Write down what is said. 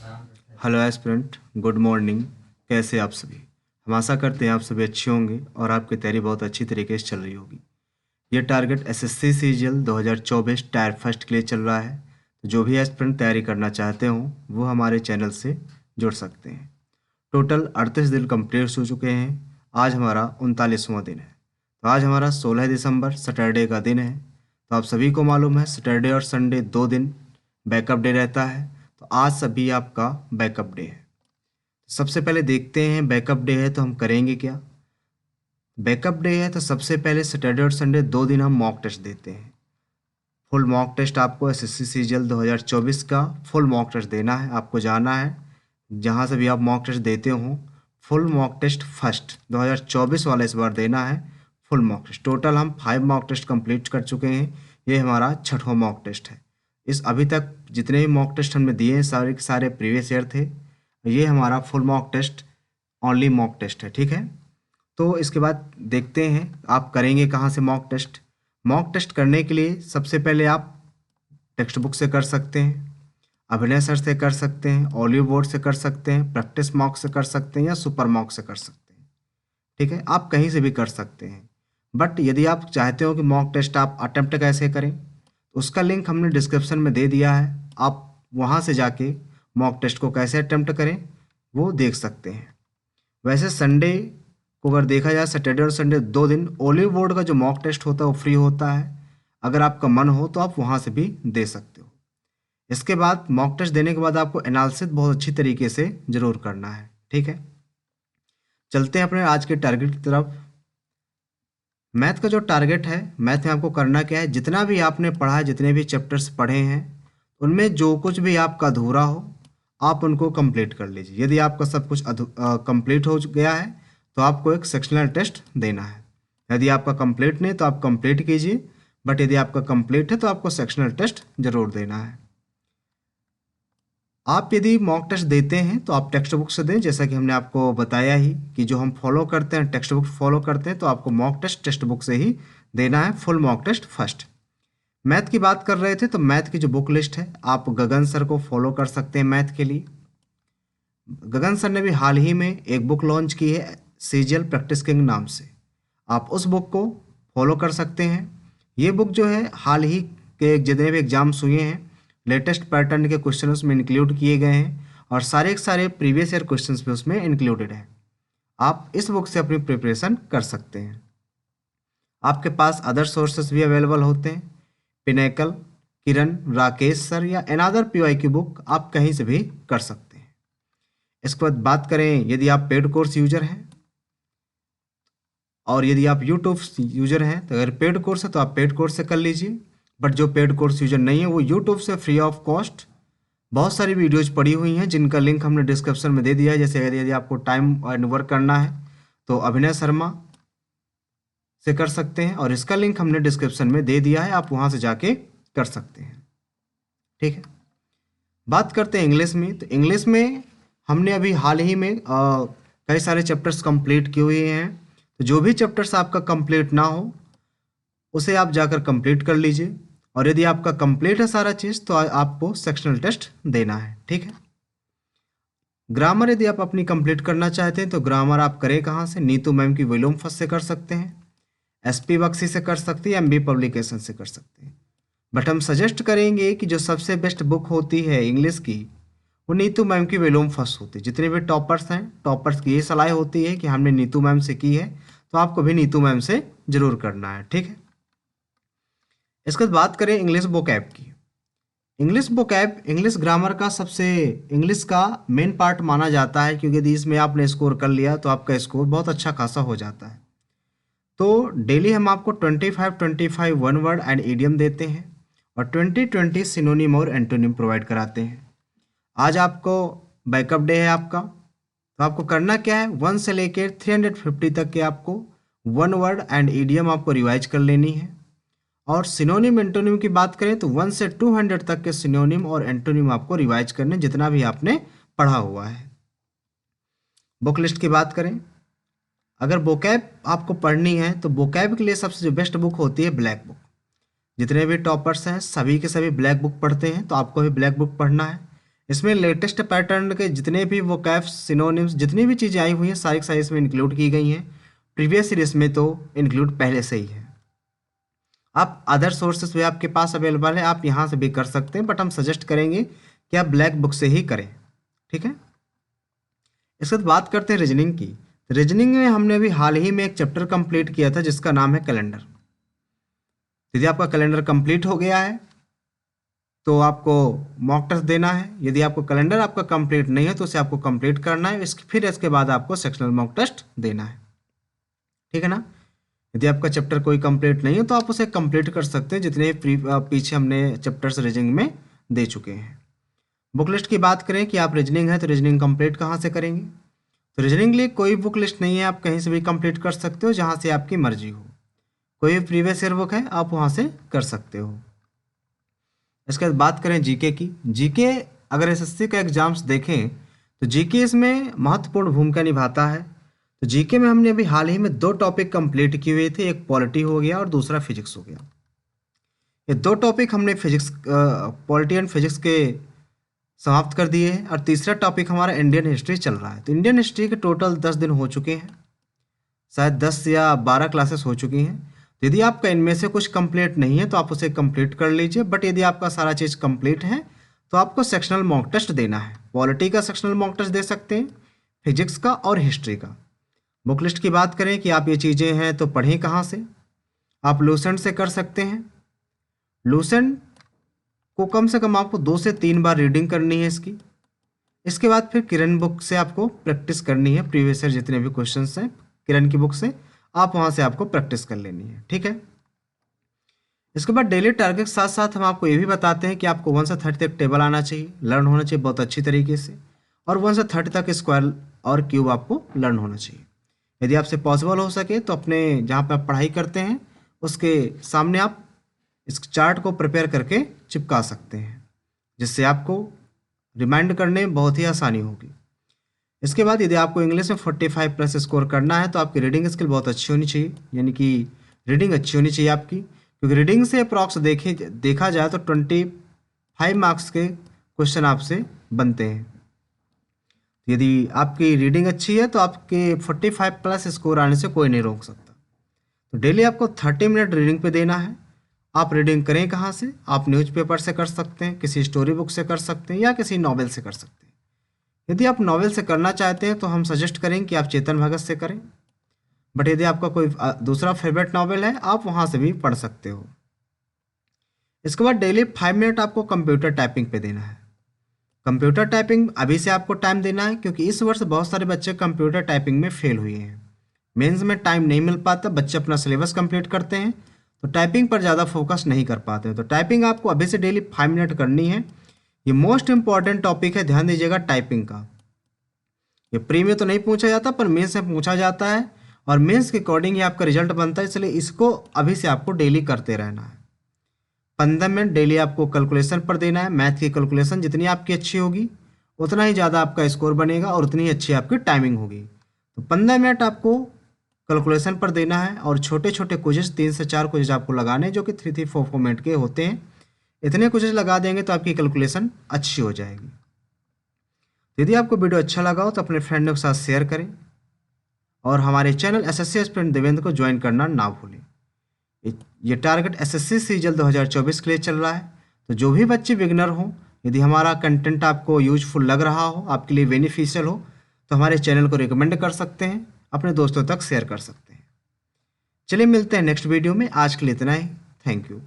Hello aspirant, good morning. कैसे आप सभी? हम आशा करते हैं आप सभी अच्छे होंगे और आपकी तैयारी बहुत अच्छी तरीके से चल रही होगी। ये target SSC CGL 2024 tyre first के लिए चल रहा है। तो जो भी एस्पिरेंट तैयारी करना चाहते हो वो हमारे चैनल से जुड़ सकते हैं। टोटल 38 दिन कंप्लीट हो चुके हैं। आज हमारा 39वां दिन है। तो आज हमारा 16 दिसंबर सैटरडे का दिन है। तो आप सभी को मालूम है सैटरडे और संडे 2 दिन बैकअप डे रहता है। तो आज सभी आपका बैकअप डे है। सबसे पहले देखते हैं बैकअप डे है तो हम करेंगे क्या। बैकअप डे है तो सबसे पहले सैटरडे और संडे 2 दिन हम मॉक टेस्ट देते हैं। फुल मॉक टेस्ट आपको एसएससी सीजीएल 2024 का फुल मॉक टेस्ट देना है। आपको जाना है जहाँ से भी आप मॉक टेस्ट देते हो, फुल मॉक टेस्ट फर्स्ट 2024 वाला इस बार देना है। फुल मॉक टेस्ट टोटल हम 5 मॉक टेस्ट कंप्लीट कर चुके हैं। ये हमारा 6वां मॉक टेस्ट है। इस अभी तक जितने भी मॉक टेस्ट हमने दिए हैं सारे के सारे प्रीवियस ईयर थे। ये हमारा full mock test only mock test है, ठीक है। तो इसके बाद देखते हैं आप करेंगे कहाँ से मॉक टेस्ट। मॉक टेस्ट करने के लिए सबसे पहले आप टेक्स्ट बुक से कर सकते हैं, अभिनय सर से कर सकते हैं, ऑलिव बोर्ड से कर सकते हैं, प्रैक्टिस मॉक से कर सकते हैं या सुपर मॉक से कर सकते हैं, ठीक है। आप कहीं से भी कर सकते हैं। बट यदि आप चाहते हो कि मॉक टेस्ट आप अटेम्प्ट कैसे करें तो उसका लिंक हमने डिस्क्रिप्शन में दे दिया है। आप वहाँ से जाके मॉक टेस्ट को कैसे अटेम्प्ट करें वो देख सकते हैं। वैसे संडे को अगर देखा जाए, सैटरडे और संडे 2 दिन ओलिव बोर्ड का जो मॉक टेस्ट होता है वो फ्री होता है। अगर आपका मन हो तो आप वहाँ से भी दे सकते हो। इसके बाद मॉक टेस्ट देने के बाद आपको एनालिसिस बहुत अच्छी तरीके से ज़रूर करना है, ठीक है। चलते हैं अपने आज के टारगेट की तरफ। मैथ का जो टारगेट है, मैथ में आपको करना क्या है, जितना भी आपने पढ़ा है, जितने भी चैप्टर्स पढ़े हैं उनमें जो कुछ भी आपका अधूरा हो आप उनको कंप्लीट कर लीजिए। यदि आपका सब कुछ कंप्लीट हो गया है तो आपको एक सेक्शनल टेस्ट देना है। यदि आपका कंप्लीट नहीं तो आप कंप्लीट कीजिए, बट यदि आपका कंप्लीट है तो आपको सेक्शनल टेस्ट जरूर देना है। आप यदि मॉक टेस्ट देते हैं तो आप टेक्स्ट बुक से दें, जैसा कि हमने आपको बताया ही कि जो हम फॉलो करते हैं टेक्स्ट बुक फॉलो करते हैं, तो आपको मॉक टेस्ट टेक्स्ट बुक से ही देना है, full mock test first. Math की बात कर रहे थे तो मैथ की जो बुक लिस्ट है आप गगन सर को फॉलो कर सकते हैं मैथ के लिए। गगन सर ने भी हाल ही में एक बुक लॉन्च की है सीजीएल प्रैक्टिस किंग नाम से। आप उस बुक को फॉलो कर सकते हैं। ये बुक जो है हाल ही के जितने भी एग्जाम्स हुए हैं लेटेस्ट पैटर्न के क्वेश्चन उसमें इंक्लूड किए गए हैं और सारे के सारे प्रीवियस ईयर क्वेश्चंस भी उसमें इंक्लूडेड हैं। आप इस बुक से अपनी प्रिपरेशन कर सकते हैं। आपके पास अदर सोर्सेस भी अवेलेबल होते हैं, पिनेकल, किरण, राकेश सर या अनदर पीवाई की बुक आप कहीं से भी कर सकते हैं। इसके बाद बात करें यदि आप पेड कोर्स यूजर हैं और यदि आप यूट्यूब यूजर हैं तो अगर पेड कोर्स है तो आप पेड कोर्स से कर लीजिए। बट जो पेड कोर्स यूजर नहीं है वो यूट्यूब से फ्री ऑफ कॉस्ट बहुत सारी वीडियोज पड़ी हुई हैं जिनका लिंक हमने डिस्क्रिप्शन में दे दिया है। जैसे यदि आपको टाइम एंड वर्क करना है तो अभिनय शर्मा से कर सकते हैं और इसका लिंक हमने डिस्क्रिप्शन में दे दिया है, आप वहाँ से जाके कर सकते हैं, ठीक है। बात करते हैं इंग्लिश में। तो इंग्लिश में हमने अभी हाल ही में कई सारे चैप्टर्स कंप्लीट किए हुए हैं। तो जो भी चैप्टर्स आपका कंप्लीट ना हो उसे आप जाकर कंप्लीट कर लीजिए और यदि आपका कंप्लीट है सारा चीज़ तो आपको सेक्शनल टेस्ट देना है, ठीक है। ग्रामर यदि आप अपनी कंप्लीट करना चाहते हैं तो ग्रामर आप करें कहाँ से, नीतू मैम की वॉल्यूम फर्स्ट से कर सकते हैं, एसपी बख्शी से कर सकते हैं, एमबी पब्लिकेशन से कर सकते हैं। बट हम सजेस्ट करेंगे कि जो सबसे बेस्ट बुक होती है इंग्लिश की वो नीतू मैम की वॉल्यूम फर्स्ट होती है। जितने भी टॉपर्स हैं टॉपर्स की ये सलाह होती है कि हमने नीतू मैम से की है तो आपको भी नीतू मैम से जरूर करना है, ठीक है। इसके बाद बात करें इंग्लिश वोकैब की। इंग्लिश वोकैब इंग्लिश ग्रामर का सबसे इंग्लिश का मेन पार्ट माना जाता है, क्योंकि यदि इसमें आपने स्कोर कर लिया तो आपका स्कोर बहुत अच्छा खासा हो जाता है। तो डेली हम आपको 25 वन वर्ड एंड इडियम देते हैं और 20 सिनोनिम और एंटोनिम प्रोवाइड कराते हैं। आज आपको बैकअप डे है आपका, तो आपको करना क्या है, 1 से लेकर 350 तक के आपको वन वर्ड एंड इडियम आपको रिवाइज कर लेनी है। और सिनोनिम एंटोनिम की बात करें तो 1 से 200 तक के सिनोनिम और एंटोनिम आपको रिवाइज करने जितना भी आपने पढ़ा हुआ है। बुक लिस्ट की बात करें, अगर वोकैब आपको पढ़नी है तो वोकैब के लिए सबसे जो बेस्ट बुक होती है ब्लैक बुक। जितने भी टॉपर्स हैं सभी के सभी ब्लैक बुक पढ़ते हैं तो आपको भी ब्लैक बुक पढ़ना है। इसमें लेटेस्ट पैटर्न के जितने भी वोकैब्स, सिनोनिम्स, जितनी भी चीज़ें आई हुई हैं सारी सारी इसमें इंक्लूड की गई हैं। प्रीवियस सीरीज में तो इंक्लूड पहले से ही है। आप अदर सोर्सेस भी आपके पास अवेलेबल है, आप यहाँ से भी कर सकते हैं, बट हम सजेस्ट करेंगे कि आप ब्लैक बुक से ही करें। ठीक है, इसके बाद बात करते हैं रीजनिंग की। रीजनिंग में हमने अभी हाल ही में एक चैप्टर कंप्लीट किया था जिसका नाम है कैलेंडर। यदि आपका कैलेंडर कंप्लीट हो गया है तो आपको मॉक टेस्ट देना है। यदि आपको कैलेंडर आपका कंप्लीट नहीं है तो उसे आपको कंप्लीट करना है, फिर इसके बाद आपको सेक्शनल मॉक टेस्ट देना है। ठीक है ना। यदि आपका चैप्टर कोई कंप्लीट नहीं है तो आप उसे कंप्लीट कर सकते हैं, जितने पीछे हमने चैप्टर्स रीजनिंग में दे चुके हैं। बुक लिस्ट की बात करें कि आप रीजनिंग है तो रीजनिंग कंप्लीट कहाँ से करेंगे, तो रीजनिंग के लिए कोई बुक लिस्ट नहीं है, आप कहीं से भी कंप्लीट कर सकते हो जहाँ से आपकी मर्जी हो। कोई भी प्रीवियस ईयर बुक है आप वहाँ से कर सकते हो। इसके बाद बात करें जीके की। जीके अगर एसएससी का एग्जाम्स देखें तो जीके इसमें महत्वपूर्ण भूमिका निभाता है। तो जीके में हमने अभी हाल ही में 2 टॉपिक कंप्लीट किए हुए थे, एक पॉलिटी हो गया और दूसरा फिजिक्स हो गया। ये 2 टॉपिक हमने फिजिक्स पॉलिटी एंड फिजिक्स के समाप्त कर दिए हैं और तीसरा टॉपिक हमारा इंडियन हिस्ट्री चल रहा है। तो इंडियन हिस्ट्री के टोटल 10 दिन हो चुके हैं, शायद 10 या 12 क्लासेस हो चुकी हैं। तो यदि आपका इनमें से कुछ कंप्लीट नहीं है तो आप उसे कंप्लीट कर लीजिए, बट यदि आपका सारा चीज़ कंप्लीट है तो आपको सेक्शनल मॉक टेस्ट देना है। पॉलिटी का सेक्शनल मॉक टेस्ट दे सकते हैं, फिजिक्स का और हिस्ट्री का। बुक लिस्ट की बात करें कि आप ये चीज़ें हैं तो पढ़ें कहाँ से, आप लूसेंट से कर सकते हैं। लूसेंट को कम से कम आपको 2 से 3 बार रीडिंग करनी है इसकी। इसके बाद फिर किरण बुक से आपको प्रैक्टिस करनी है, प्रीवियस ईयर जितने भी क्वेश्चंस हैं किरण की बुक से आप वहाँ से आपको प्रैक्टिस कर लेनी है। ठीक है, इसके बाद डेली टारगेट के साथ साथ हम आपको ये भी बताते हैं कि आपको 1 से 30 तक टेबल आना चाहिए, लर्न होना चाहिए बहुत अच्छी तरीके से, और 1 से 30 तक स्क्वायर और क्यूब आपको लर्न होना चाहिए। यदि आपसे पॉसिबल हो सके तो अपने जहाँ पर आप पढ़ाई करते हैं उसके सामने आप इस चार्ट को प्रिपेयर करके चिपका सकते हैं, जिससे आपको रिमाइंड करने में बहुत ही आसानी होगी। इसके बाद यदि आपको इंग्लिश में 45 प्लस स्कोर करना है तो आपकी रीडिंग स्किल बहुत अच्छी होनी चाहिए, यानी कि रीडिंग अच्छी होनी चाहिए आपकी, क्योंकि रीडिंग से अप्रॉक्स देखा जाए तो 25 मार्क्स के क्वेश्चन आपसे बनते हैं। यदि आपकी रीडिंग अच्छी है तो आपके 45 प्लस स्कोर आने से कोई नहीं रोक सकता। तो डेली आपको 30 मिनट रीडिंग पे देना है। आप रीडिंग करें कहाँ से, आप न्यूज़पेपर से कर सकते हैं, किसी स्टोरी बुक से कर सकते हैं या किसी नॉवेल से कर सकते हैं। यदि आप नॉवेल से करना चाहते हैं तो हम सजेस्ट करेंगे कि आप चेतन भगत से करें, बट यदि आपका कोई दूसरा फेवरेट नॉवेल है आप वहाँ से भी पढ़ सकते हो। इसके बाद डेली 5 मिनट आपको कंप्यूटर टाइपिंग पे देना है। कंप्यूटर टाइपिंग अभी से आपको टाइम देना है, क्योंकि इस वर्ष बहुत सारे बच्चे कंप्यूटर टाइपिंग में फेल हुए हैं। मेंस में टाइम नहीं मिल पाता, बच्चे अपना सिलेबस कंप्लीट करते हैं तो टाइपिंग पर ज़्यादा फोकस नहीं कर पाते। तो टाइपिंग आपको अभी से डेली 5 मिनट करनी है। ये मोस्ट इंपॉर्टेंट टॉपिक है, ध्यान दीजिएगा टाइपिंग का। ये प्री में तो नहीं पूछा जाता पर मेंस में पूछा जाता है और मेंस के अकॉर्डिंग ही आपका रिजल्ट बनता है, इसलिए इसको अभी से आपको डेली करते रहना है। 15 मिनट डेली आपको कैलकुलेशन पर देना है। मैथ की कैलकुलेशन जितनी आपकी अच्छी होगी उतना ही ज़्यादा आपका स्कोर बनेगा और उतनी ही अच्छी आपकी टाइमिंग होगी। तो 15 मिनट आपको कैलकुलेशन पर देना है और छोटे छोटे क्विज़ 3 से 4 क्विज़ आपको लगाने जो कि 3-4 मिनट के होते हैं। इतने क्विज़ लगा देंगे तो आपकी कैलकुलेशन अच्छी हो जाएगी। यदि आपको वीडियो अच्छा लगा हो तो अपने फ्रेंडों के साथ शेयर करें और हमारे चैनल एसएससी एस्पिरेंट देवेंद्र को ज्वाइन करना ना भूलें। ये टारगेट एसएससी सीजीएल 2024 के लिए चल रहा है। तो जो भी बच्चे बिगनर हों, यदि हमारा कंटेंट आपको यूजफुल लग रहा हो, आपके लिए बेनिफिशियल हो, तो हमारे चैनल को रिकमेंड कर सकते हैं, अपने दोस्तों तक शेयर कर सकते हैं। चलिए मिलते हैं नेक्स्ट वीडियो में। आज के लिए इतना ही। Thank you.